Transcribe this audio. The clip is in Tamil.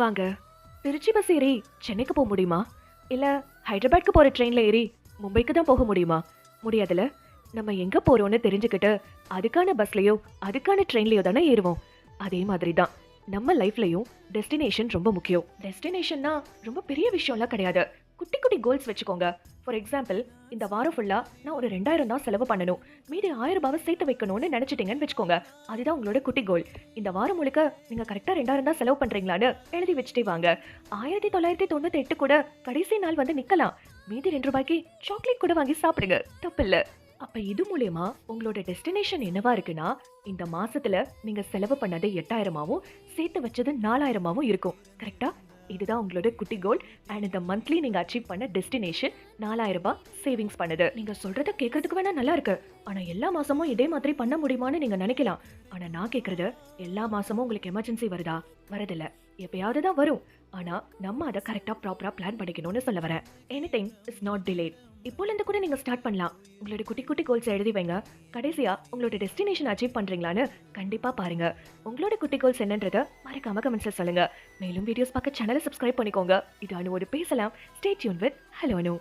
வாங்க. திருச்சி பஸ் ஏறி சென்னைக்கு போக முடியுமா? இல்ல ஹைதராபாத்க்கு போற ட்ரெயின்ல ஏறி மும்பைக்கு தான் போக முடியுமா? முடியாதுல. நம்ம எங்க போறோம்னு தெரிஞ்சுக்கிட்டு அதுக்கான பஸ்லயோ அதுக்கான ட்ரெயின்லயோ தானே ஏறுவோம். அதே மாதிரி தான் நம்ம லைஃப்லயும் டெஸ்டினேஷன் ரொம்ப முக்கியம். டெஸ்டினேஷன்னா ரொம்ப பெரிய விஷயம்லாம் கிடையாது. குட்டி குட்டி கோல்ஸ் வச்சுக்கோங்க. ஃபார் எக்ஸாம்பிள், இந்த வாரம் ஃபுல்லா நான் ஒரு 2000 தான் செலவு பண்ணணும். மீதி 1000 ரூபாவை சேர்த்து வைக்கணும்னு நினைச்சிட்டீங்கன்னு வச்சுக்கோங்க. அதுதான் உங்களோட குட்டி கோல். இந்த வாரம் முழுக்க நீங்க கரெக்டா 2000 தான் செலவு பண்றீங்களான்னு எழுதி வச்சுட்டே வாங்க. 1998 கூட கடைசி நாள் வந்து நிக்கலாம். மீதி 2 ரூபாய்க்கு சாக்லேட் கூட வாங்கி சாப்பிடுங்க. தப்பில்ல. அப்ப இது மூலியமா உங்களோட டெஸ்டினேஷன் என்னவா இருக்குன்னா, இந்த மாசத்துல நீங்க செலவு பண்ணது 8000ஆவும் சேர்த்து வச்சது 4000ஆவும் இருக்கும். கரெக்டா? இதுதான் உங்களோட குட்டி கோல். அண்ட் இந்த மந்த்லி நீங்க அச்சீவ் பண்ண டெஸ்டினேஷன் 4000 ரூபாய் சேவிங்ஸ் பண்ணுது. நீங்க சொல்றத கேட்கறதுக்கு வேணா நல்லா இருக்கு. ஆனா எல்லா மாசமும் இதே மாதிரி பண்ண முடியுமான்னு நீங்க நினைக்கலாம். ஆனா நான் கேக்குறது, எல்லா மாசமும் உங்களுக்கு எமர்ஜென்சி வருதா? வரதில்ல. எப்பயாவது தான் வரும். ஆனா நம்ம அதை கரெக்டா ப்ராப்பரா பிளான் பண்ணிக்கணும்னு சொல்ல வரேன். Anything is not delayed. இப்போல இருந்து கூட நீங்க ஸ்டார்ட் பண்ணலாம். உங்களோட குட்டி குட்டி கோல்ஸ் எழுதி வைங்க. கடைசியா உங்களோட டெஸ்டினேஷன் அச்சீவ் பண்றீங்களான்னு கண்டிப்பா பாருங்க. உங்களோட குட்டி கோல்ஸ் என்னன்றத மறக்காம கமெண்ட்ஸ்ல சொல்லுங்க. மேலும் வீடியோஸ் பார்க்க சேனலை சப்ஸ்கிரைப் பண்ணிக்கோங்க. இது அனுவோடு பேசலாம். Stay tune with hello Anu.